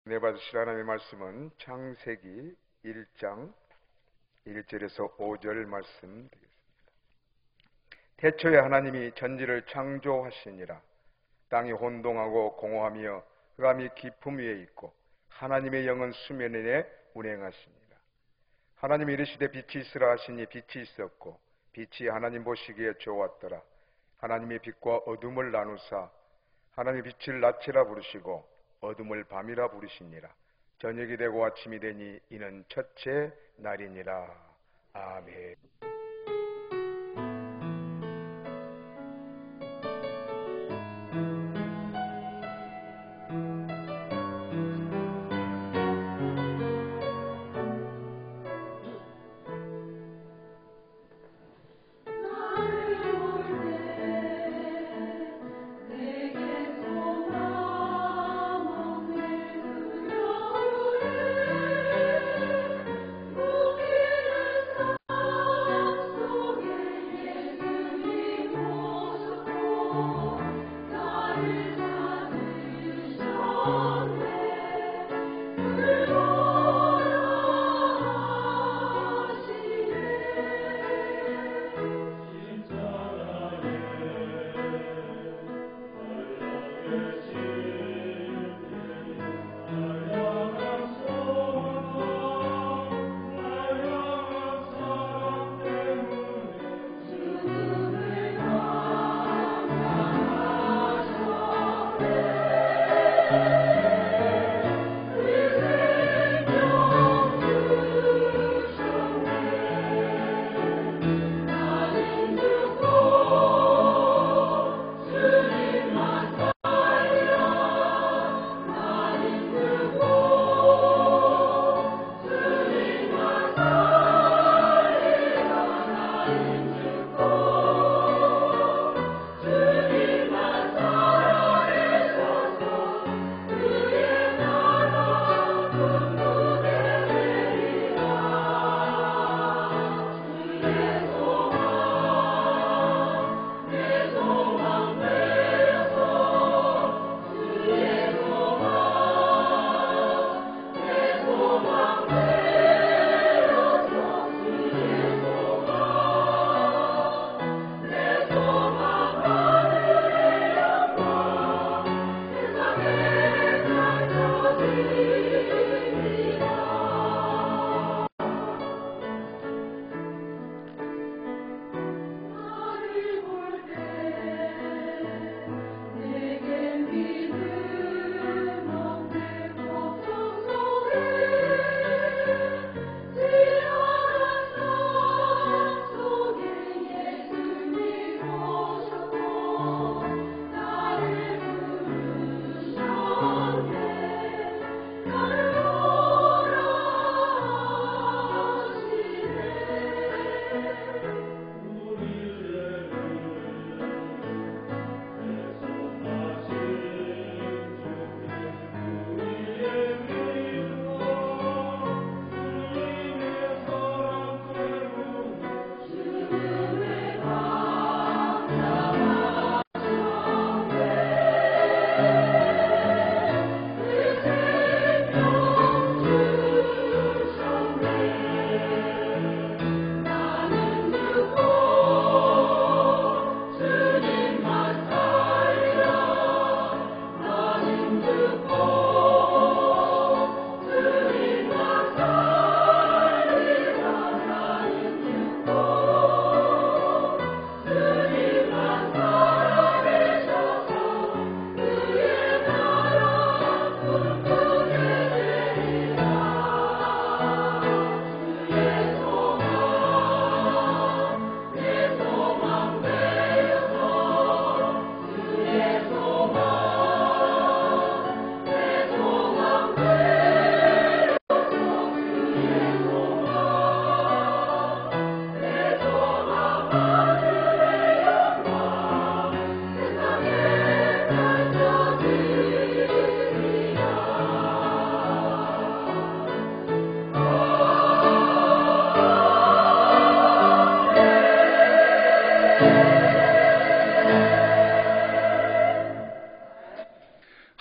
은혜 받으실 하나님의 말씀은 창세기 1장 1절에서 5절 말씀 되겠습니다. 태초에 하나님이 전지를 창조하시니라. 땅이 혼동하고 공허하며 흑암이 깊음 위에 있고 하나님의 영은 수면 위에 운행하시니라. 하나님이 이르시되 빛이 있으라 하시니 빛이 있었고 빛이 하나님 보시기에 좋았더라. 하나님이 빛과 어둠을 나누사 하나님이 빛을 낮이라 부르시고 어둠을 밤이라 부르시니라. 저녁이 되고 아침이 되니 이는 첫째 날이니라. 아멘.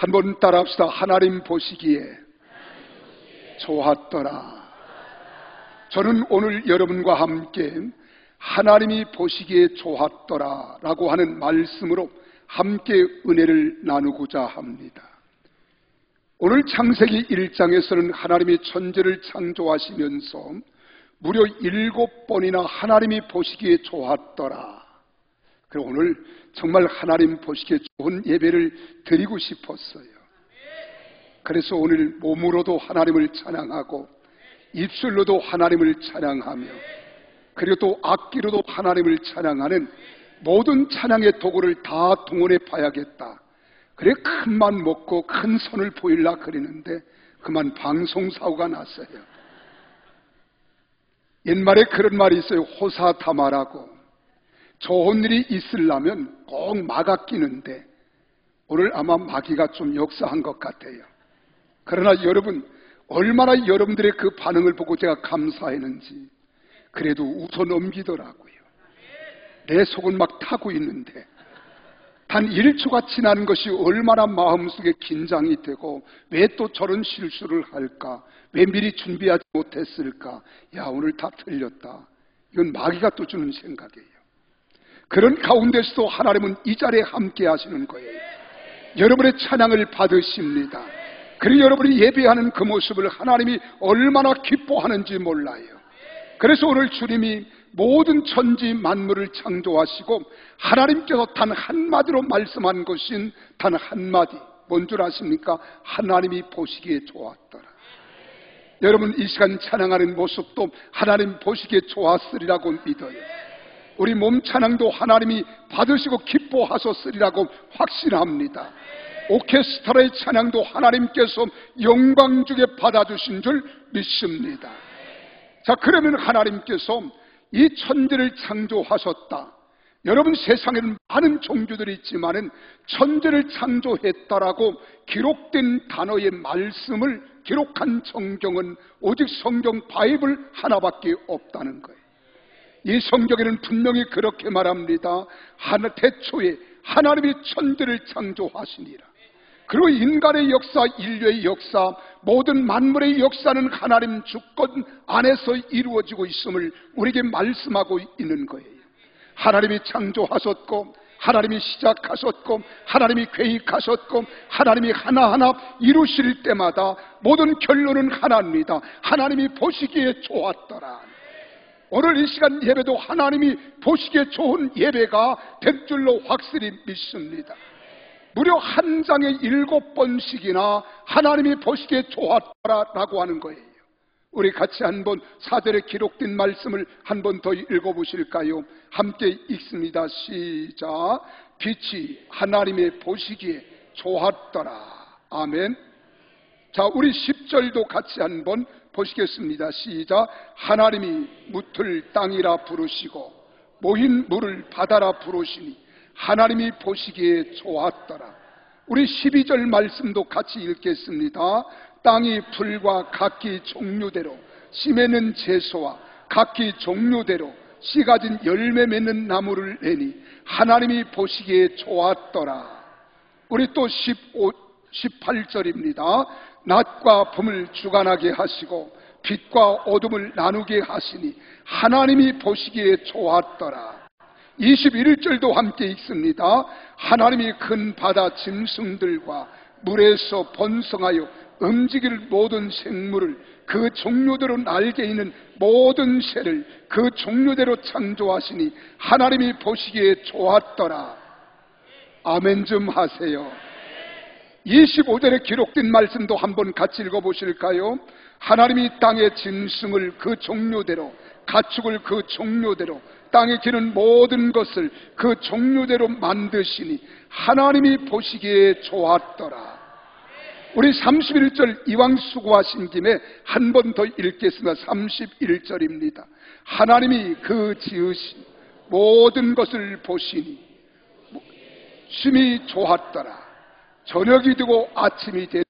한번 따라합시다. 하나님 보시기에 좋았더라. 저는 오늘 여러분과 함께 하나님이 보시기에 좋았더라 라고 하는 말씀으로 함께 은혜를 나누고자 합니다. 오늘 창세기 1장에서는 하나님이 천지를 창조하시면서 무려 7번이나 하나님이 보시기에 좋았더라. 그리고 오늘 정말 하나님 보시기에 좋은 예배를 드리고 싶었어요. 그래서 오늘 몸으로도 하나님을 찬양하고 입술로도 하나님을 찬양하며 그리고 또 악기로도 하나님을 찬양하는 모든 찬양의 도구를 다 동원해 봐야겠다. 그래 큰맘 먹고 큰 선을 보이려 그러는데 그만 방송사고가 났어요. 옛말에 그런 말이 있어요. 호사다마라고. 좋은 일이 있으려면 꼭 마가 끼는데 오늘 아마 마귀가 좀 역사한 것 같아요. 그러나 여러분, 얼마나 여러분들의 그 반응을 보고 제가 감사했는지 그래도 웃어 넘기더라고요. 내 속은 막 타고 있는데 단 1초가 지나는 것이 얼마나 마음속에 긴장이 되고 왜 또 저런 실수를 할까? 왜 미리 준비하지 못했을까? 야, 오늘 다 틀렸다. 이건 마귀가 또 주는 생각이에요. 그런 가운데서도 하나님은 이 자리에 함께 하시는 거예요. 여러분의 찬양을 받으십니다. 그리고 여러분이 예배하는 그 모습을 하나님이 얼마나 기뻐하는지 몰라요. 그래서 오늘 주님이 모든 천지 만물을 창조하시고 하나님께서 단 한마디로 말씀한 것인 단 한마디, 뭔 줄 아십니까? 하나님이 보시기에 좋았더라. 여러분, 이 시간 찬양하는 모습도 하나님 보시기에 좋았으리라고 믿어요. 우리 몸 찬양도 하나님이 받으시고 기뻐하셨으리라고 확신합니다. 오케스트라의 찬양도 하나님께서 영광 주게 받아주신 줄 믿습니다. 자, 그러면 하나님께서 이 천지를 창조하셨다. 여러분, 세상에는 많은 종교들이 있지만은 천지를 창조했다라고 기록된 단어의 말씀을 기록한 성경은 오직 성경 바이블 하나밖에 없다는 거예요. 이 성경에는 분명히 그렇게 말합니다. 태초에 하나님이 천지를 창조하시니라. 그리고 인간의 역사, 인류의 역사, 모든 만물의 역사는 하나님 주권 안에서 이루어지고 있음을 우리에게 말씀하고 있는 거예요. 하나님이 창조하셨고 하나님이 시작하셨고 하나님이 계획하셨고 하나님이 하나하나 이루실 때마다 모든 결론은 하나입니다. 하나님이 보시기에 좋았더라. 오늘 이 시간 예배도 하나님이 보시기에 좋은 예배가 될 줄로 확실히 믿습니다. 무려 한 장에 7번씩이나 하나님이 보시기에 좋았더라라고 하는 거예요. 우리 같이 한번 4절에 기록된 말씀을 한 번 더 읽어보실까요? 함께 읽습니다. 시작. 빛이 하나님의 보시기에 좋았더라. 아멘. 자, 우리 10절도 같이 한번 보시겠습니다. 시작. 하나님이 묻을 땅이라 부르시고 모인 물을 바다라 부르시니 하나님이 보시기에 좋았더라. 우리 12절 말씀도 같이 읽겠습니다. 땅이 풀과 각기 종류대로 씨 맺는 채소와 각기 종류대로 씨 가진 열매 맺는 나무를 내니 하나님이 보시기에 좋았더라. 우리 또 18절입니다. 낮과 밤을 주관하게 하시고 빛과 어둠을 나누게 하시니 하나님이 보시기에 좋았더라. 21절도 함께 읽습니다. 하나님이 큰 바다 짐승들과 물에서 번성하여 움직일 모든 생물을 그 종류대로 날개 있는 모든 새를 그 종류대로 창조하시니 하나님이 보시기에 좋았더라. 아멘 좀 하세요. 25절에 기록된 말씀도 한번 같이 읽어보실까요? 하나님이 땅의 짐승을 그 종류대로 가축을 그 종류대로 땅에 기는 모든 것을 그 종류대로 만드시니 하나님이 보시기에 좋았더라. 우리 31절 이왕 수고하신 김에 한 번 더 읽겠습니다. 31절입니다. 하나님이 그 지으신 모든 것을 보시니 심히 좋았더라. 저녁이 되고 아침이 된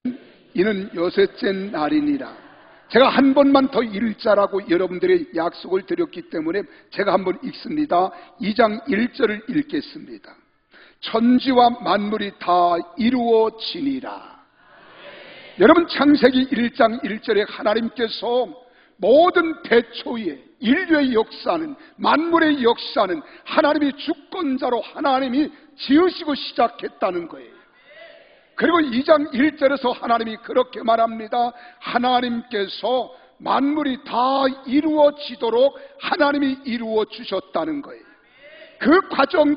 이는 여섯째 날이니라. 제가 한 번만 더 읽자라고 여러분들의 약속을 드렸기 때문에 제가 한번 읽습니다. 2장 1절을 읽겠습니다. 천지와 만물이 다 이루어지니라. 여러분, 창세기 1장 1절에 하나님께서 모든 태초에 인류의 역사는, 만물의 역사는 하나님이 주권자로 하나님이 지으시고 시작했다는 거예요. 그리고 2장 1절에서 하나님이 그렇게 말합니다. 하나님께서 만물이 다 이루어지도록 하나님이 이루어 주셨다는 거예요. 그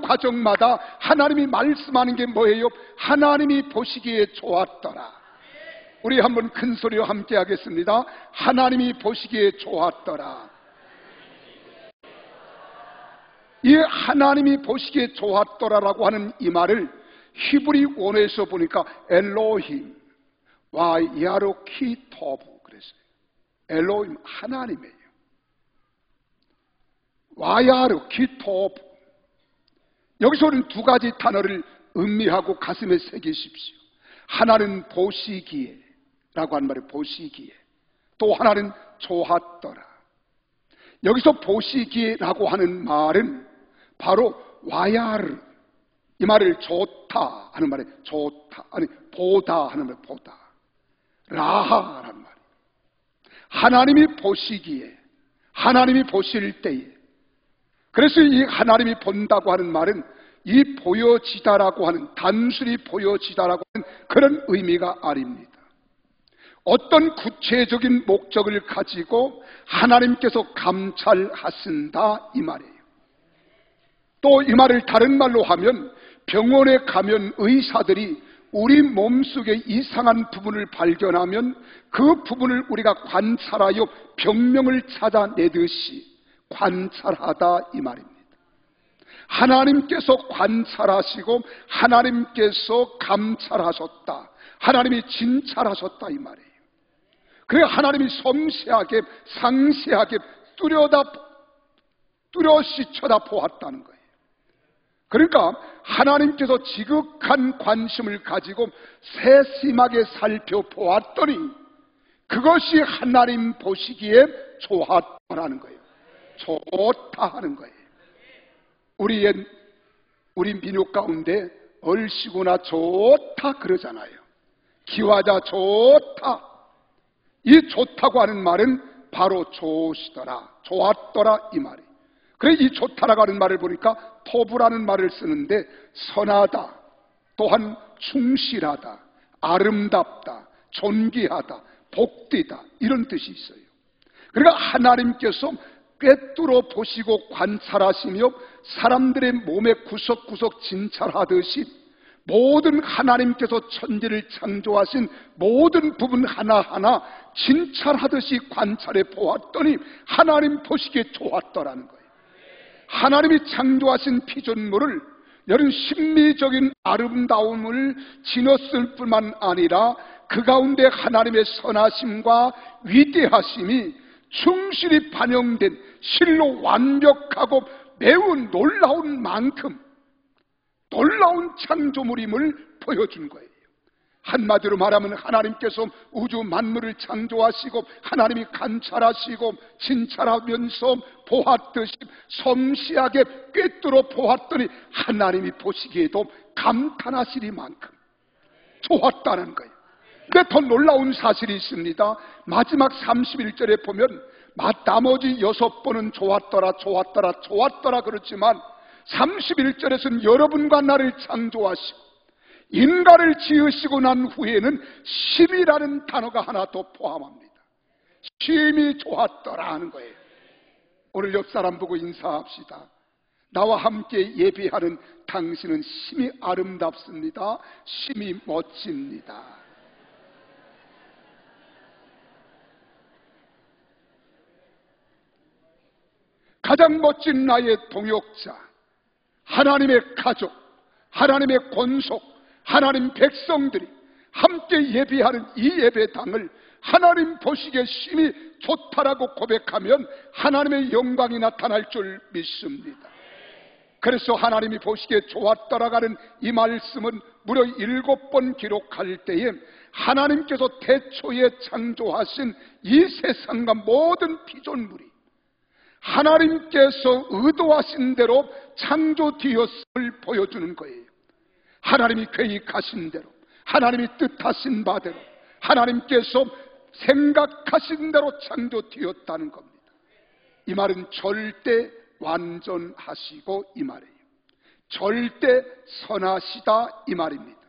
과정마다 하나님이 말씀하는 게 뭐예요? 하나님이 보시기에 좋았더라. 우리 한번 큰 소리로 함께 하겠습니다. 하나님이 보시기에 좋았더라. 이 하나님이 보시기에 좋았더라라고 하는 이 말을 히브리 원어에서 보니까 엘로힘 와야로키토브 그랬어요. 엘로힘, 하나님이에요. 와야로키토브. 여기서 우리는 두 가지 단어를 음미하고 가슴에 새기십시오. 하나는 보시기에 라고 하는 말이 보시기에, 또 하나는 좋았더라. 여기서 보시기에라고 하는 말은 바로 와야르, 이 말을 좋다 하는 말에 좋다, 아니 보다 하는 말 보다, 라하라는 말. 하나님이 보시기에, 하나님이 보실 때에. 그래서 이 하나님이 본다고 하는 말은 이 보여지다라고 하는, 단순히 보여지다라고 하는 그런 의미가 아닙니다. 어떤 구체적인 목적을 가지고 하나님께서 감찰하신다 이 말이에요. 또 이 말을 다른 말로 하면, 병원에 가면 의사들이 우리 몸속에 이상한 부분을 발견하면 그 부분을 우리가 관찰하여 병명을 찾아내듯이 관찰하다 이 말입니다. 하나님께서 관찰하시고 하나님께서 감찰하셨다, 하나님이 진찰하셨다 이 말이에요. 그래 하나님이 섬세하게 상세하게 뚜렷이 쳐다보았다는 거예요. 그러니까 하나님께서 지극한 관심을 가지고 세심하게 살펴보았더니 그것이 하나님 보시기에 좋았다라는 거예요. 좋다 하는 거예요. 우리 민요 가운데 얼씨구나 좋다 그러잖아요. 기와자 좋다. 이 좋다고 하는 말은 바로 좋으시더라, 좋았더라 이 말이에요. 그래 이 좋다라고 하는 말을 보니까 토부라는 말을 쓰는데 선하다, 또한 충실하다, 아름답다, 존귀하다, 복되다 이런 뜻이 있어요. 그러니까 하나님께서 꿰뚫어 보시고 관찰하시며 사람들의 몸의 구석구석 진찰하듯이 모든 하나님께서 천지를 창조하신 모든 부분 하나하나 진찰하듯이 관찰해 보았더니 하나님 보시기에 좋았더라는 거예요. 하나님이 창조하신 피조물을 여러 심미적인 아름다움을 지녔을 뿐만 아니라 그 가운데 하나님의 선하심과 위대하심이 충실히 반영된 실로 완벽하고 매우 놀라운 만큼 놀라운 창조물임을 보여준 거예요. 한마디로 말하면 하나님께서 우주 만물을 창조하시고 하나님이 관찰하시고 진찰하면서 보았듯이 섬세하게 꿰뚫어 보았더니 하나님이 보시기에도 감탄하시리만큼 좋았다는 거예요. 근데 더 놀라운 사실이 있습니다. 마지막 31절에 보면 나머지 6번은 좋았더라 좋았더라 좋았더라 그렇지만 31절에서는 여러분과 나를 창조하시고 인간을 지으시고 난 후에는 심이라는 단어가 하나 더 포함합니다. 심이 좋았더라 하는 거예요. 오늘 옆 사람 보고 인사합시다. 나와 함께 예배하는 당신은 심이 아름답습니다. 심이 멋집니다. 가장 멋진 나의 동역자, 하나님의 가족, 하나님의 권속, 하나님 백성들이 함께 예배하는 이 예배당을 하나님 보시기에 심히 좋다라고 고백하면 하나님의 영광이 나타날 줄 믿습니다. 그래서 하나님이 보시기에 좋았더라가는 이 말씀은 무려 7번 기록할 때에 하나님께서 태초에 창조하신 이 세상과 모든 피조물이 하나님께서 의도하신 대로 창조되었음을 보여주는 거예요. 하나님이 계획하신 대로, 하나님이 뜻하신 바대로, 하나님께서 생각하신 대로 창조되었다는 겁니다. 이 말은 절대 완전하시고 이 말이에요. 절대 선하시다 이 말입니다.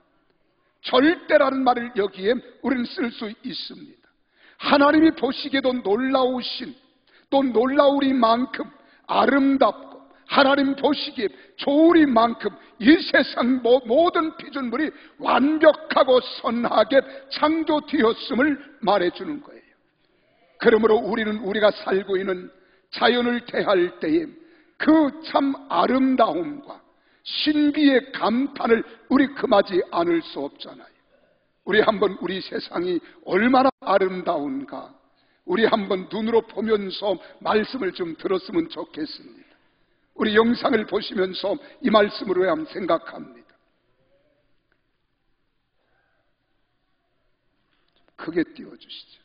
절대라는 말을 여기에 우리는 쓸 수 있습니다. 하나님이 보시기에도 놀라우신, 또 놀라우리만큼 아름답고 하나님 보시기에 좋으리만큼 이 세상 모든 피조물이 완벽하고 선하게 창조되었음을 말해주는 거예요. 그러므로 우리는 우리가 살고 있는 자연을 대할 때에 그 참 아름다움과 신비의 감탄을 우리 금하지 않을 수 없잖아요. 우리 한번 우리 세상이 얼마나 아름다운가 우리 한번 눈으로 보면서 말씀을 좀 들었으면 좋겠습니다. 우리 영상을 보시면서 이 말씀으로 한번 생각합니다. 크게 띄워주시죠.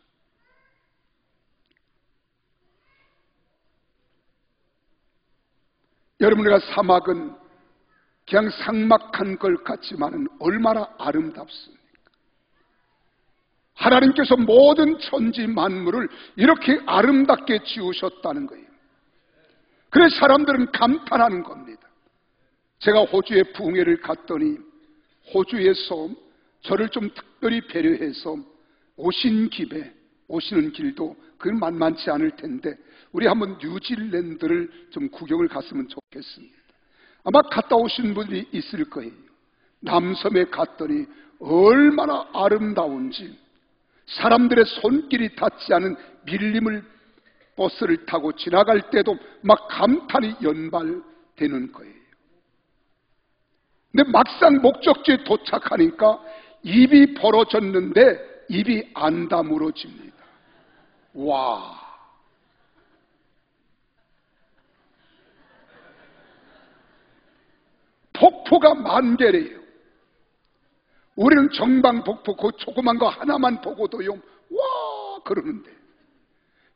여러분, 우리가 사막은 그냥 삭막한 것 같지만은 얼마나 아름답습니까? 하나님께서 모든 천지 만물을 이렇게 아름답게 지으셨다는 거예요. 그래서 사람들은 감탄하는 겁니다. 제가 호주에 부흥회를 갔더니 호주에서 저를 좀 특별히 배려해서 오시는 길도 그건 만만치 않을 텐데 우리 한번 뉴질랜드를 좀 구경을 갔으면 좋겠습니다. 아마 갔다 오신 분들이 있을 거예요. 남섬에 갔더니 얼마나 아름다운지 사람들의 손길이 닿지 않은 밀림을 버스를 타고 지나갈 때도 막 감탄이 연발되는 거예요. 근데 막상 목적지에 도착하니까 입이 벌어졌는데 입이 안 다물어집니다. 와! 폭포가 만 개래요. 우리는 정방폭포 그 조그만 거 하나만 보고도요 와 그러는데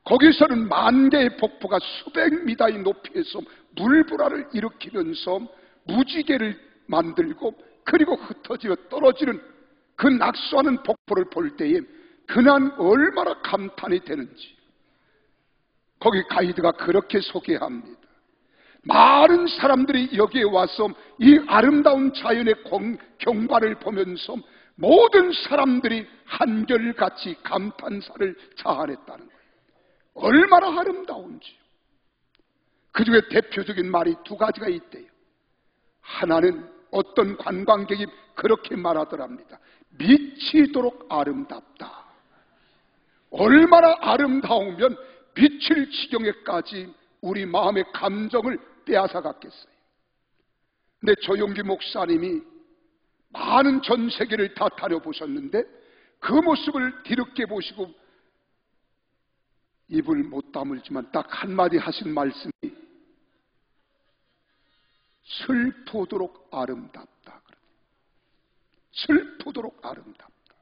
거기서는 10,000개의 폭포가 수백 미터의 높이에서 물불화를 일으키면서 무지개를 만들고 그리고 흩어지며 떨어지는 그 낙수하는 폭포를 볼 때에 그날 얼마나 감탄이 되는지 거기 가이드가 그렇게 소개합니다. 많은 사람들이 여기에 와서 이 아름다운 자연의 경관을 보면서 모든 사람들이 한결같이 감탄사를 자아냈다는 거예요. 얼마나 아름다운지. 그 중에 대표적인 말이 2가지가 있대요. 하나는 어떤 관광객이 그렇게 말하더랍니다. 미치도록 아름답다. 얼마나 아름다우면 미칠 지경에까지 우리 마음의 감정을 빼앗아 갔겠어요. 근데 조용기 목사님이 많은 전 세계를 다 다녀보셨는데 그 모습을 뒤늦게 보시고 입을 못 다물지만 딱 한마디 하신 말씀이 슬프도록 아름답다. 슬프도록 아름답다.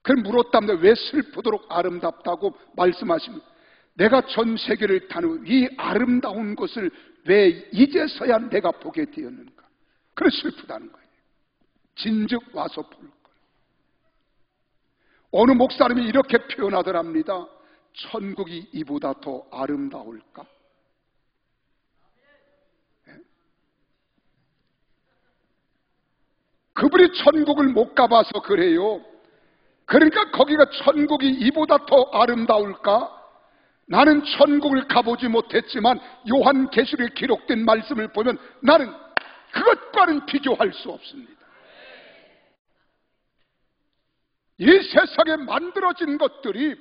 그럼 물었답니다. 왜 슬프도록 아름답다고 말씀하시면 내가 전 세계를 다니고 이 아름다운 것을 왜 이제서야 내가 보게 되었는가? 그래 슬프다는 거예요. 진즉 와서 볼 걸. 어느 목사님이 이렇게 표현하더랍니다. 천국이 이보다 더 아름다울까? 그분이 천국을 못 가봐서 그래요. 그러니까 거기가 천국이 이보다 더 아름다울까? 나는 천국을 가보지 못했지만 요한계시록에 기록된 말씀을 보면 나는 그것과는 비교할 수 없습니다. 이 세상에 만들어진 것들이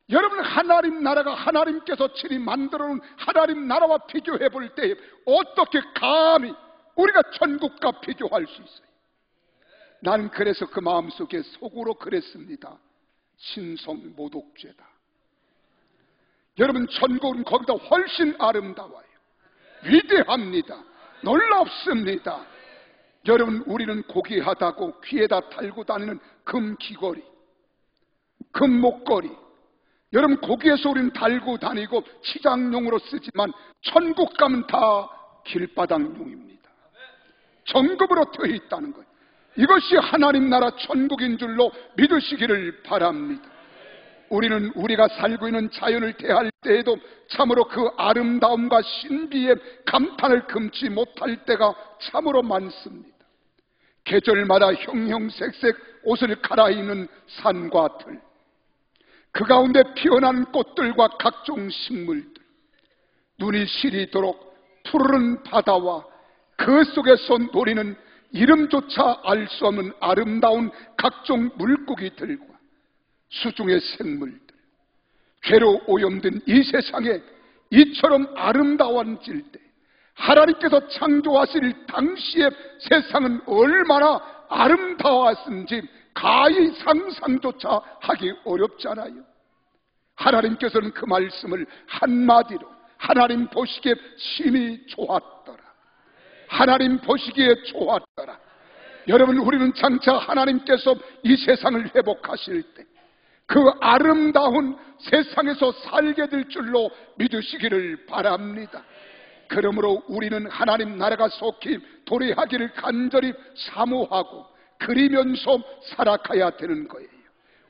여러분 하나님 나라가 하나님께서 친히 만들어 놓은 하나님 나라와 비교해 볼 때 어떻게 감히 우리가 천국과 비교할 수 있어요? 나는 그래서 그 마음속에 속으로 그랬습니다. 신성 모독죄다. 여러분 천국은 거기다 훨씬 아름다워요. 위대합니다. 놀랍습니다. 여러분 우리는 고귀하다고 귀에다 달고 다니는 금 귀걸이, 금 목걸이, 여러분 고귀해서 우리는 달고 다니고 치장용으로 쓰지만 천국 가면 다 길바닥용입니다. 정금으로 되어 있다는 거예요. 이것이 하나님 나라 천국인 줄로 믿으시기를 바랍니다. 우리는 우리가 살고 있는 자연을 대할 때에도 참으로 그 아름다움과 신비에 감탄을 금치 못할 때가 참으로 많습니다. 계절마다 형형색색 옷을 갈아입는 산과 들, 그 가운데 피어난 꽃들과 각종 식물들, 눈이 시리도록 푸르른 바다와 그 속에서 노리는 이름조차 알 수 없는 아름다운 각종 물고기들과 수중의 생물들, 죄로 오염된 이 세상에 이처럼 아름다워질 때 하나님께서 창조하실 당시의 세상은 얼마나 아름다웠는지 가히 상상조차 하기 어렵잖아요. 하나님께서는 그 말씀을 한마디로 하나님 보시기에 심히 좋았더라, 하나님 보시기에 좋았더라. 여러분, 우리는 장차 하나님께서 이 세상을 회복하실 때 그 아름다운 세상에서 살게 될 줄로 믿으시기를 바랍니다. 그러므로 우리는 하나님 나라가 속히 도래하기를 간절히 사모하고 그리면서 살아가야 되는 거예요.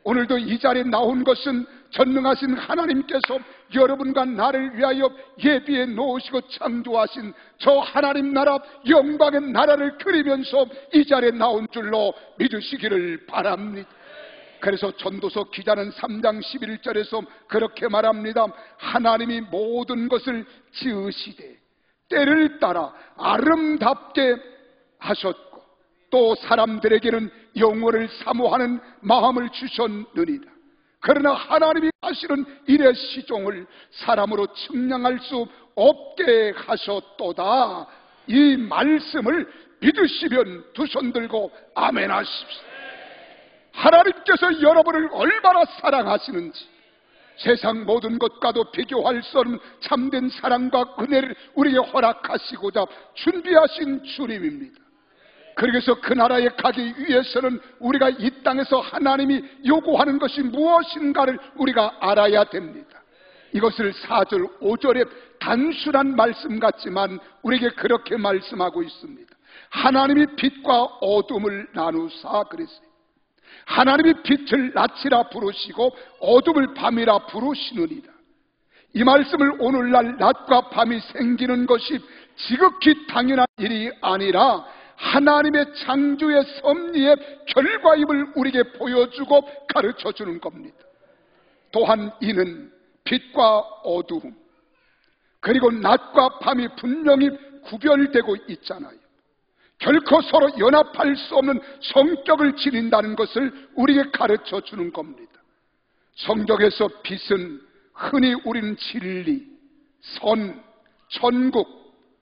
오늘도 이 자리에 나온 것은 전능하신 하나님께서 여러분과 나를 위하여 예비해 놓으시고 창조하신 저 하나님 나라, 영광의 나라를 그리면서 이 자리에 나온 줄로 믿으시기를 바랍니다. 그래서 전도서 기자는 3장 11절에서 그렇게 말합니다. 하나님이 모든 것을 지으시되 때를 따라 아름답게 하셨고 또 사람들에게는 영원을 사모하는 마음을 주셨느니라. 그러나 하나님이 하시는 일의 시종을 사람으로 측량할 수 없게 하셨도다. 이 말씀을 믿으시면 두 손 들고 아멘 하십시오. 하나님께서 여러분을 얼마나 사랑하시는지 세상 모든 것과도 비교할 수 없는 참된 사랑과 은혜를 우리에게 허락하시고자 준비하신 주님입니다. 그래서 그 나라에 가기 위해서는 우리가 이 땅에서 하나님이 요구하는 것이 무엇인가를 우리가 알아야 됩니다. 이것을 4절 5절에 단순한 말씀 같지만 우리에게 그렇게 말씀하고 있습니다. 하나님이 빛과 어둠을 나누사 그랬어요. 하나님이 빛을 낮이라 부르시고 어둠을 밤이라 부르시느니라. 이 말씀을 오늘날 낮과 밤이 생기는 것이 지극히 당연한 일이 아니라 하나님의 창조의 섭리의 결과임을 우리에게 보여주고 가르쳐주는 겁니다. 또한 이는 빛과 어두움 그리고 낮과 밤이 분명히 구별되고 있잖아요. 결코 서로 연합할 수 없는 성격을 지닌다는 것을 우리에게 가르쳐 주는 겁니다. 성경에서 빛은 흔히 우리는 진리, 선, 천국,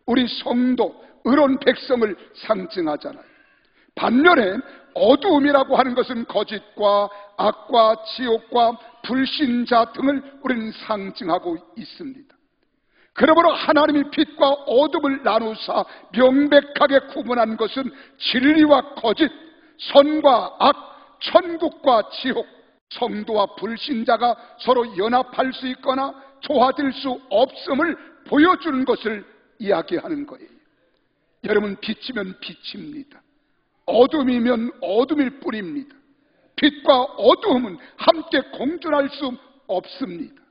우리 성도, 의로운 백성을 상징하잖아요. 반면에 어두움이라고 하는 것은 거짓과 악과 지옥과 불신자 등을 우리는 상징하고 있습니다. 그러므로 하나님이 빛과 어둠을 나누사 명백하게 구분한 것은 진리와 거짓, 선과 악, 천국과 지옥, 성도와 불신자가 서로 연합할 수 있거나 조화될 수 없음을 보여주는 것을 이야기하는 거예요. 여러분, 빛이면 빛입니다. 어둠이면 어둠일 뿐입니다. 빛과 어둠은 함께 공존할 수 없습니다.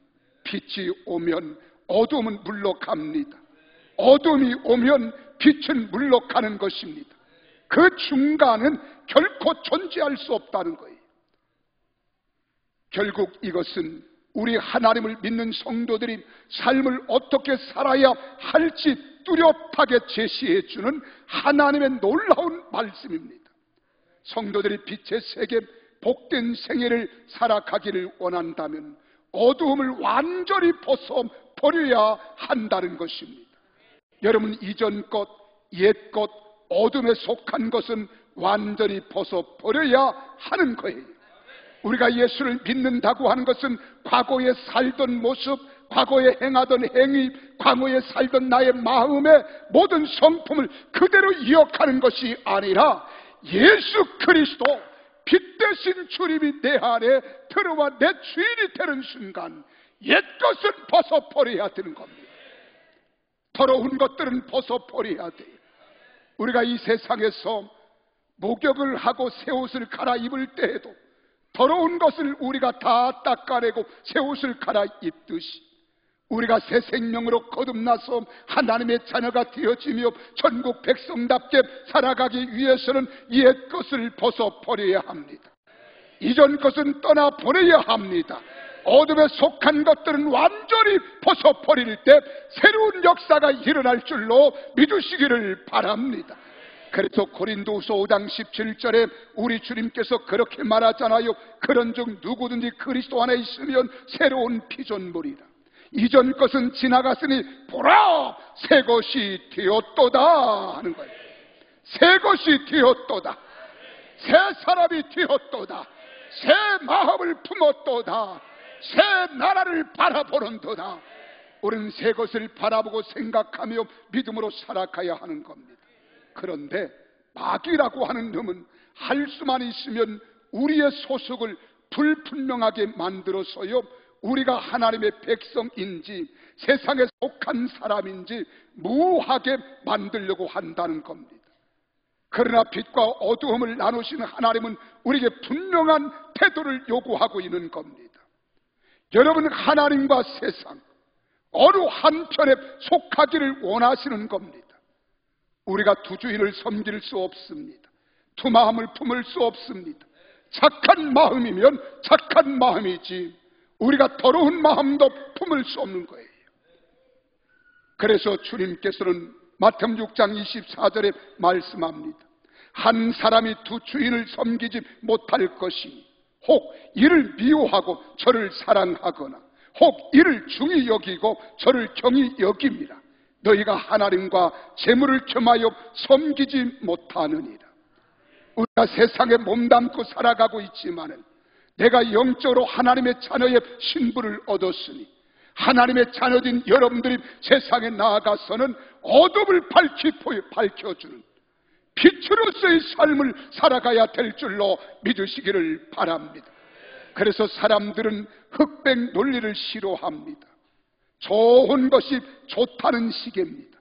빛이 오면 어둠은 물러갑니다. 어둠이 오면 빛은 물러가는 것입니다. 그 중간은 결코 존재할 수 없다는 거예요. 결국 이것은 우리 하나님을 믿는 성도들이 삶을 어떻게 살아야 할지 뚜렷하게 제시해 주는 하나님의 놀라운 말씀입니다. 성도들이 빛의 세계 복된 생애를 살아가기를 원한다면 어두움을 완전히 벗어버려야 한다는 것입니다. 여러분, 이전 것, 옛 것, 어둠에 속한 것은 완전히 벗어버려야 하는 거예요. 우리가 예수를 믿는다고 하는 것은 과거에 살던 모습, 과거에 행하던 행위, 과거에 살던 나의 마음의 모든 성품을 그대로 이어가는 것이 아니라 예수 그리스도 빛 대신 주님이 내 안에 들어와 내 주인이 되는 순간 옛것은 벗어버려야 되는 겁니다. 더러운 것들은 벗어버려야 돼요. 우리가 이 세상에서 목욕을 하고 새 옷을 갈아입을 때에도 더러운 것을 우리가 다 닦아내고 새 옷을 갈아입듯이 우리가 새 생명으로 거듭나서 하나님의 자녀가 되어지며 전국 백성답게 살아가기 위해서는 옛 것을 벗어버려야 합니다. 이전 것은 떠나보내야 합니다. 어둠에 속한 것들은 완전히 벗어버릴 때 새로운 역사가 일어날 줄로 믿으시기를 바랍니다. 그래서 고린도후서 5장 17절에 우리 주님께서 그렇게 말하잖아요. 그런즉 누구든지 그리스도 안에 있으면 새로운 피조물이라. 이전 것은 지나갔으니 보라 새 것이 되었도다 하는 거예요. 새 것이 되었도다. 새 사람이 되었도다. 새 마음을 품었도다. 새 나라를 바라보는도다. 우리는 새 것을 바라보고 생각하며 믿음으로 살아가야 하는 겁니다. 그런데 마귀라고 하는 놈은 할 수만 있으면 우리의 소속을 불분명하게 만들어서요, 우리가 하나님의 백성인지 세상에 속한 사람인지 무하게 만들려고 한다는 겁니다. 그러나 빛과 어두움을 나누시는 하나님은 우리에게 분명한 태도를 요구하고 있는 겁니다. 여러분, 하나님과 세상 어느 한편에 속하기를 원하시는 겁니다. 우리가 두 주인을 섬길 수 없습니다. 두 마음을 품을 수 없습니다. 착한 마음이면 착한 마음이지 우리가 더러운 마음도 품을 수 없는 거예요. 그래서 주님께서는 마태복음 6장 24절에 말씀합니다. 한 사람이 두 주인을 섬기지 못할 것이니 혹 이를 미워하고 저를 사랑하거나 혹 이를 중히 여기고 저를 경히 여김이라. 너희가 하나님과 재물을 겸하여 섬기지 못하느니라. 우리가 세상에 몸담고 살아가고 있지만은 내가 영적으로 하나님의 자녀의 신분을 얻었으니 하나님의 자녀진 여러분들이 세상에 나아가서는 어둠을 밝혀주는 빛으로서의 삶을 살아가야 될 줄로 믿으시기를 바랍니다. 그래서 사람들은 흑백 논리를 싫어합니다. 좋은 것이 좋다는 시기입니다.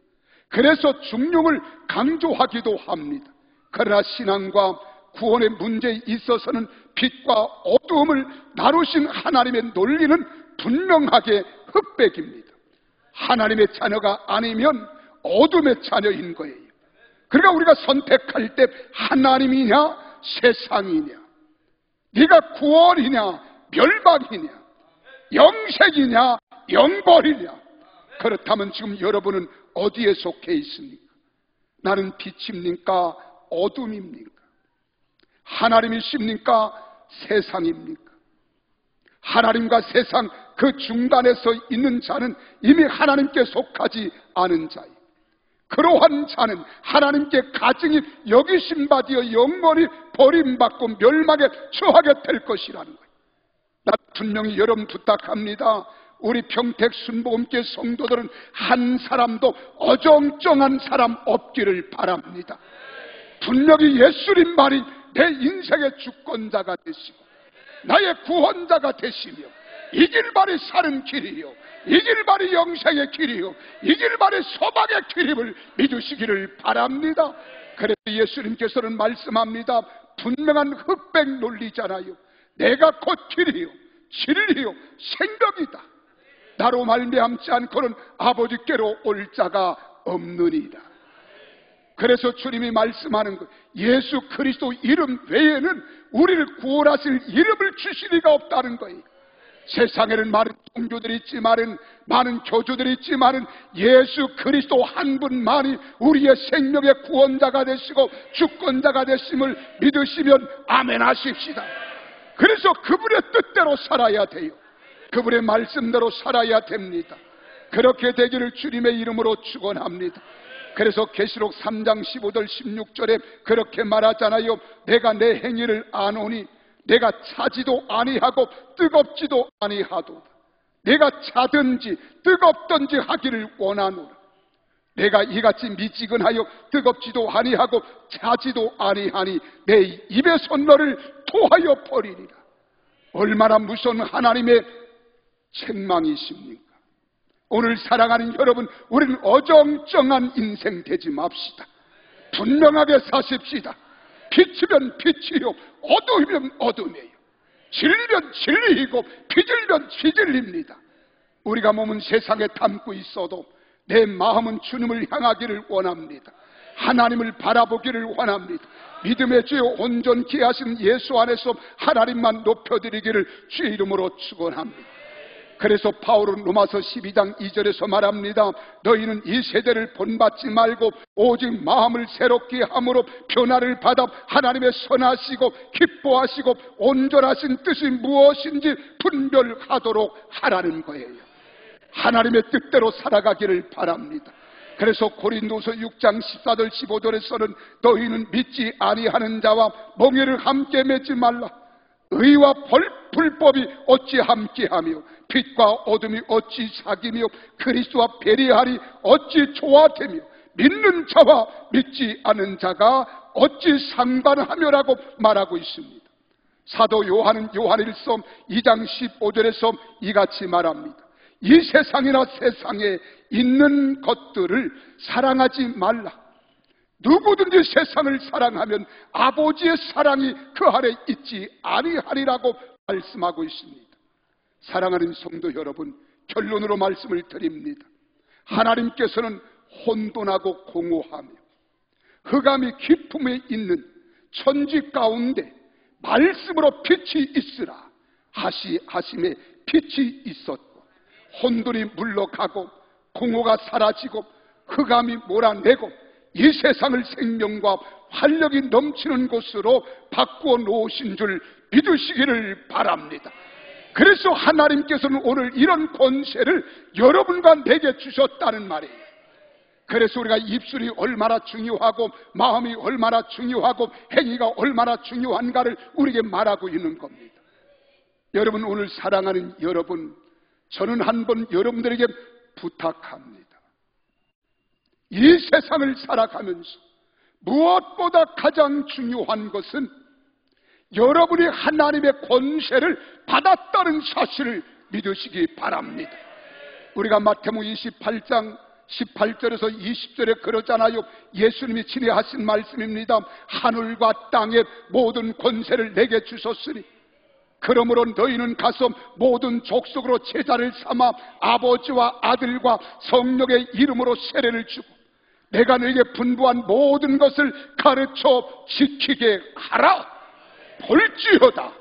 그래서 중용을 강조하기도 합니다. 그러나 신앙과 구원의 문제에 있어서는 빛과 어두움을 나누신 하나님의 논리는 분명하게 흑백입니다. 하나님의 자녀가 아니면 어둠의 자녀인 거예요. 그러니까 우리가 선택할 때 하나님이냐 세상이냐, 네가 구원이냐 멸망이냐, 영생이냐 영벌이냐, 그렇다면 지금 여러분은 어디에 속해 있습니까? 나는 빛입니까 어둠입니까? 하나님이십니까 세상입니까? 하나님과 세상 그 중간에서 있는 자는 이미 하나님께 속하지 않은 자예요. 그러한 자는 하나님께 가증히 여기심 받으여 영원히 버림받고 멸망에 처하게 될 것이라는 거예요. 나 분명히 여러분 부탁합니다. 우리 평택 순복음교회 성도들은 한 사람도 어정쩡한 사람 없기를 바랍니다. 분명히 예수님 말이 내 인생의 주권자가 되시고 나의 구원자가 되시며 이 길만이 사는 길이요, 이 길만이 영생의 길이요, 이 길만이 소망의 길임을 믿으시기를 바랍니다. 그래서 예수님께서는 말씀합니다. 분명한 흑백 논리잖아요. 내가 곧 길이요 진리요 생명이다. 나로 말미암지 않고는 아버지께로 올 자가 없느니라. 그래서 주님이 말씀하는 것, 예수 그리스도 이름 외에는 우리를 구원하실 이름을 주실 리가 없다는 거예요. 세상에는 많은 종교들이 있지만은, 많은 교주들이 있지만은 예수 그리스도 한 분만이 우리의 생명의 구원자가 되시고 주권자가 되심을 믿으시면 아멘 하십시다. 그래서 그분의 뜻대로 살아야 돼요. 그분의 말씀대로 살아야 됩니다. 그렇게 되기를 주님의 이름으로 축원합니다. 그래서 계시록 3장 15절 16절에 그렇게 말하잖아요. 내가 내 행위를 아노니 내가 차지도 아니하고 뜨겁지도 아니하도다. 내가 차든지 뜨겁든지 하기를 원하노라. 내가 이같이 미지근하여 뜨겁지도 아니하고 차지도 아니하니 내 입에서 너를 토하여 버리리라. 얼마나 무서운 하나님의 책망이십니까? 오늘 사랑하는 여러분, 우리는 어정쩡한 인생 되지 맙시다. 분명하게 사십시다. 빛이면 빛이요 어둠이면 어둠이에요. 진리면 진리이고 비진리면 비진리입니다. 우리가 몸은 세상에 담고 있어도 내 마음은 주님을 향하기를 원합니다. 하나님을 바라보기를 원합니다. 믿음의 주여 온전케 하신 예수 안에서 하나님만 높여드리기를 주의 이름으로 축원합니다. 그래서 바울은 로마서 12장 2절에서 말합니다. 너희는 이 세대를 본받지 말고 오직 마음을 새롭게 함으로 변화를 받아 하나님의 선하시고 기뻐하시고 온전하신 뜻이 무엇인지 분별하도록 하라는 거예요. 하나님의 뜻대로 살아가기를 바랍니다. 그래서 고린도서 6장 14절 15절에서는 너희는 믿지 아니하는 자와 멍에를 함께 맺지 말라. 의와 불법이 어찌 함께하며 빛과 어둠이 어찌 사귀며 그리스도와 배리하리 어찌 조화되며 믿는 자와 믿지 않은 자가 어찌 상관하며라고 말하고 있습니다. 사도 요한은 요한일서 2장 15절에서 이같이 말합니다. 이 세상이나 세상에 있는 것들을 사랑하지 말라. 누구든지 세상을 사랑하면 아버지의 사랑이 그 안에 있지 아니하리라고 말씀하고 있습니다. 사랑하는 성도 여러분, 결론으로 말씀을 드립니다. 하나님께서는 혼돈하고 공허하며 흑암이 깊음에 있는 천지 가운데 말씀으로 빛이 있으라 하심에 빛이 있었고 혼돈이 물러가고 공허가 사라지고 흑암이 몰아내고 이 세상을 생명과 활력이 넘치는 곳으로 바꾸어 놓으신 줄 믿으시기를 바랍니다. 그래서 하나님께서는 오늘 이런 권세를 여러분과 내게 주셨다는 말이에요. 그래서 우리가 입술이 얼마나 중요하고 마음이 얼마나 중요하고 행위가 얼마나 중요한가를 우리에게 말하고 있는 겁니다. 여러분, 오늘 사랑하는 여러분, 저는 한번 여러분들에게 부탁합니다. 이 세상을 살아가면서 무엇보다 가장 중요한 것은 여러분이 하나님의 권세를 받았다는 사실을 믿으시기 바랍니다. 우리가 마태복음 28장 18절에서 20절에 그러잖아요. 예수님이 친히 하신 말씀입니다. 하늘과 땅의 모든 권세를 내게 주셨으니 그러므로 너희는 가서 모든 족속으로 제자를 삼아 아버지와 아들과 성령의 이름으로 세례를 주고 내가 너에게 분부한 모든 것을 가르쳐 지키게 하라. 볼지어다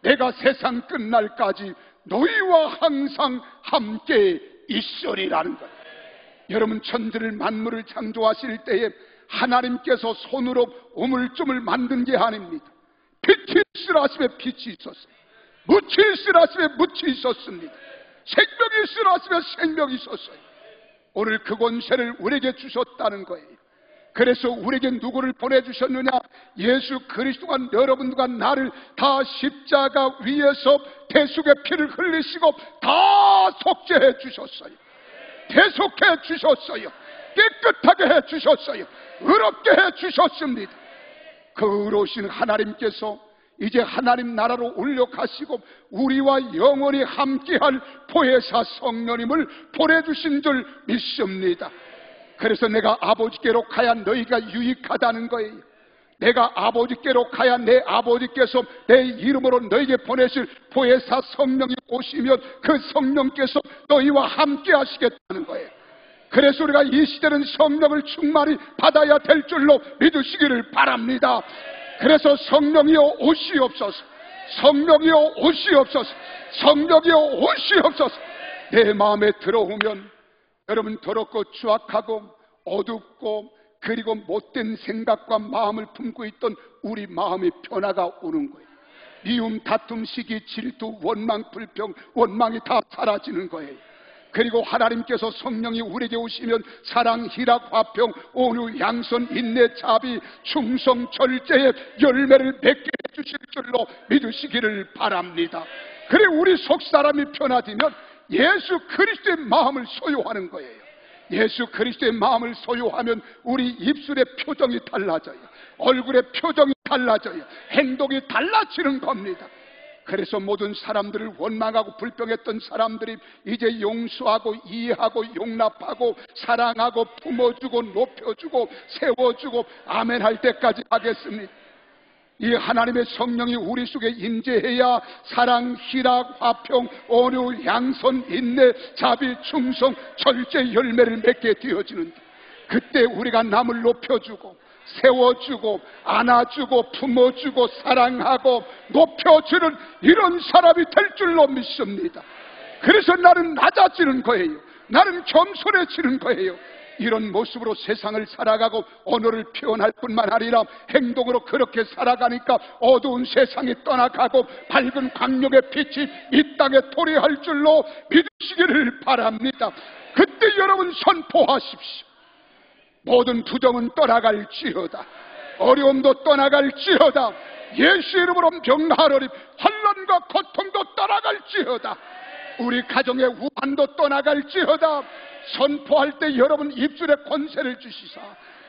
내가 세상 끝날까지 너희와 항상 함께 있으리라는 것. 여러분, 천지를 만물을 창조하실 때에 하나님께서 손으로 우물쭈물 만든 게 아닙니다. 빛이 있으라 하심에 빛이 있었어요. 묻히 있으라 하심에 묻히 있었습니다. 생명이 있으라 하심에 생명이 있었어요. 오늘 그 권세를 우리에게 주셨다는 거예요. 그래서 우리에게 누구를 보내주셨느냐? 예수 그리스도가 여러분과 나를 다 십자가 위에서 대속의 피를 흘리시고 다 속죄해 주셨어요. 대속해 주셨어요. 깨끗하게 해 주셨어요. 의롭게 해 주셨습니다. 그 의로우신 하나님께서 이제 하나님 나라로 올려가시고 우리와 영원히 함께할 보혜사 성령님을 보내주신 줄 믿습니다. 그래서 내가 아버지께로 가야 너희가 유익하다는 거예요. 내가 아버지께로 가야 내 아버지께서 내 이름으로 너희에게 보내실 보혜사 성령이 오시면 그 성령께서 너희와 함께 하시겠다는 거예요. 그래서 우리가 이 시대는 성령을 충만히 받아야 될 줄로 믿으시기를 바랍니다. 그래서 성령이여 오시옵소서, 성령이여 오시옵소서, 성령이여 오시옵소서. 내 마음에 들어오면 여러분, 더럽고 추악하고 어둡고 그리고 못된 생각과 마음을 품고 있던 우리 마음의 변화가 오는 거예요. 미움, 다툼, 시기, 질투, 원망, 불평, 원망이 다 사라지는 거예요. 그리고 하나님께서 성령이 우리에게 오시면 사랑, 희락, 화평, 온유, 양선, 인내, 자비, 충성, 절제의 열매를 맺게 해주실 줄로 믿으시기를 바랍니다. 그래 우리 속사람이 변화되면 예수 그리스도의 마음을 소유하는 거예요. 예수 그리스도의 마음을 소유하면 우리 입술의 표정이 달라져요. 얼굴의 표정이 달라져요. 행동이 달라지는 겁니다. 그래서 모든 사람들을 원망하고 불평했던 사람들이 이제 용서하고 이해하고 용납하고 사랑하고 품어주고 높여주고 세워주고 아멘 할 때까지 하겠습니다. 이 하나님의 성령이 우리 속에 임재해야 사랑, 희락, 화평, 온유, 양선, 인내, 자비, 충성, 절제 열매를 맺게 되어지는데, 그때 우리가 남을 높여주고 세워주고 안아주고 품어주고 사랑하고 높여주는 이런 사람이 될 줄로 믿습니다. 그래서 나는 낮아지는 거예요. 나는 겸손해지는 거예요. 이런 모습으로 세상을 살아가고 언어를 표현할 뿐만 아니라 행동으로 그렇게 살아가니까 어두운 세상이 떠나가고 밝은 광명의 빛이 이 땅에 도래할 줄로 믿으시기를 바랍니다. 그때 여러분 선포하십시오. 모든 부정은 떠나갈지어다. 어려움도 떠나갈지어다. 예수 이름으로 명하노니 환난과 고통도 떠나갈지어다. 우리 가정의 우환도 떠나갈지어다. 선포할 때 여러분 입술에 권세를 주시사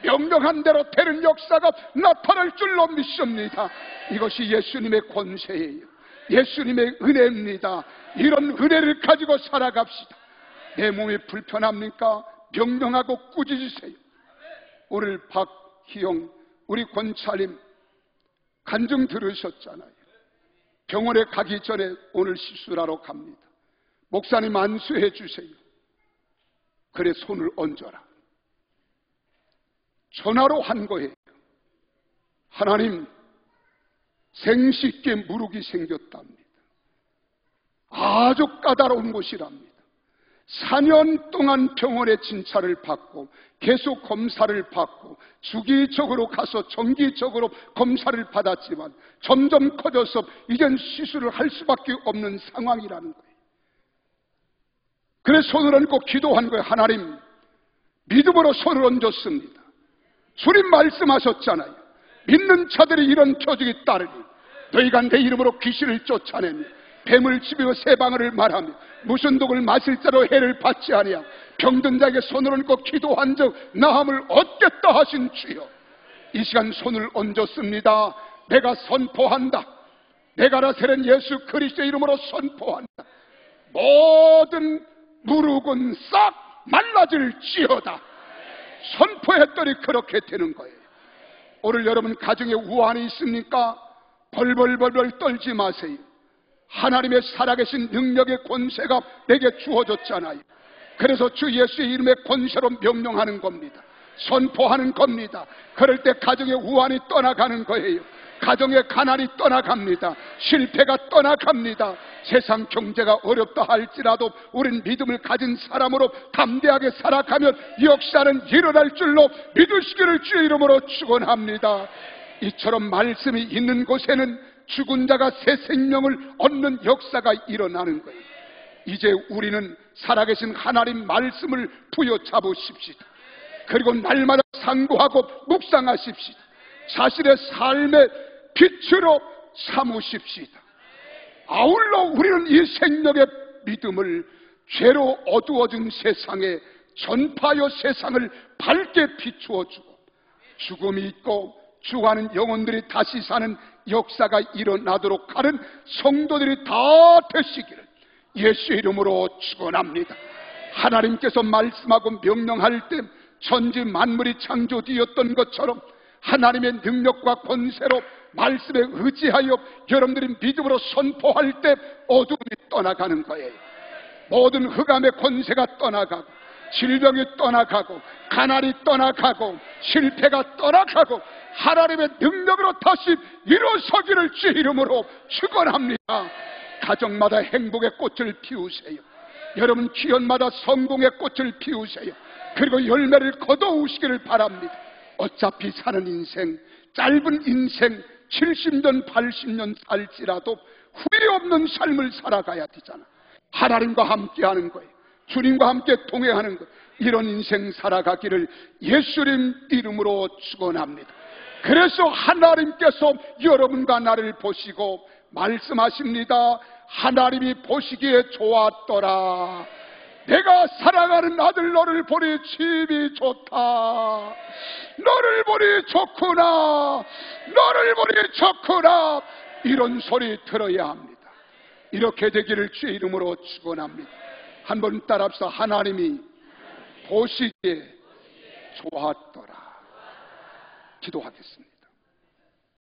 명령한 대로 되는 역사가 나타날 줄로 믿습니다. 이것이 예수님의 권세예요. 예수님의 은혜입니다. 이런 은혜를 가지고 살아갑시다. 내 몸이 불편합니까? 명령하고 꾸짖으세요. 오늘 박희영 우리 권차림 간증 들으셨잖아요. 병원에 가기 전에 오늘 시술하러 갑니다. 목사님 안수해 주세요. 그래 손을 얹어라. 전화로 한 거예요. 하나님, 생식계 무룩이 생겼답니다. 아주 까다로운 것이랍니다. 4년 동안 병원에 진찰을 받고 계속 검사를 받고 주기적으로 가서 정기적으로 검사를 받았지만 점점 커져서 이젠 시술을 할 수밖에 없는 상황이라는 거예요. 그래서 손을 얹고 기도한 거예요. 하나님, 믿음으로 손을 얹었습니다. 주님 말씀하셨잖아요. 믿는 자들이 이런 표적이 따르니 너희가 내 이름으로 귀신을 쫓아내며 뱀을 집이고 새방울을 말하며 무슨 독을 마실 자로 해를 받지 아니하고 병든 자에게 손을 얹고 기도한 적 나음을 얻겠다 하신 주여, 이 시간 손을 얹었습니다. 내가 선포한다. 내가 나세는 예수 그리스도의 이름으로 선포한다. 모든 무릎은 싹 말라질지어다. 선포했더니 그렇게 되는 거예요. 오늘 여러분 가정에 우환이 있습니까? 벌벌벌벌 떨지 마세요. 하나님의 살아계신 능력의 권세가 내게 주어졌잖아요. 그래서 주 예수의 이름의 권세로 명령하는 겁니다. 선포하는 겁니다. 그럴 때 가정의 우환이 떠나가는 거예요. 가정의 가난이 떠나갑니다. 실패가 떠나갑니다. 세상 경제가 어렵다 할지라도 우린 믿음을 가진 사람으로 담대하게 살아가면 역사는 일어날 줄로 믿으시기를 주의 이름으로 축원합니다. 이처럼 말씀이 있는 곳에는 죽은 자가 새 생명을 얻는 역사가 일어나는 거예요. 이제 우리는 살아계신 하나님 말씀을 부여잡으십시다. 그리고 날마다 상고하고 묵상하십시다. 자신의 삶의 빛으로 삼으십시다. 아울러 우리는 이 생명의 믿음을 죄로 어두워진 세상에 전파하여 세상을 밝게 비추어주고 죽음이 있고 죽어가는 영혼들이 다시 사는 역사가 일어나도록 하는 성도들이 다 되시기를 예수의 이름으로 축원합니다. 하나님께서 말씀하고 명령할 때 천지 만물이 창조되었던 것처럼 하나님의 능력과 권세로 말씀에 의지하여 여러분들이 믿음으로 선포할 때 어둠이 떠나가는 거예요. 모든 흑암의 권세가 떠나가고 질병이 떠나가고 가난이 떠나가고 실패가 떠나가고 하나님의 능력으로 다시 일어서기를 주의 이름으로 축원합니다. 가정마다 행복의 꽃을 피우세요. 여러분 기업마다 성공의 꽃을 피우세요. 그리고 열매를 거둬오시기를 바랍니다. 어차피 사는 인생, 짧은 인생 70년 80년 살지라도 후회 없는 삶을 살아가야 되잖아. 하나님과 함께하는 거예요. 주님과 함께 동행하는 것, 이런 인생 살아가기를 예수님 이름으로 축원합니다. 그래서 하나님께서 여러분과 나를 보시고 말씀하십니다. 하나님이 보시기에 좋았더라. 내가 사랑하는 아들 너를 보니 집이 좋다. 너를 보니 좋구나. 너를 보니 좋구나. 이런 소리 들어야 합니다. 이렇게 되기를 주의 이름으로 축원합니다. 한번 따라합시다. 하나님이 보시기에 좋았더라. 기도하겠습니다.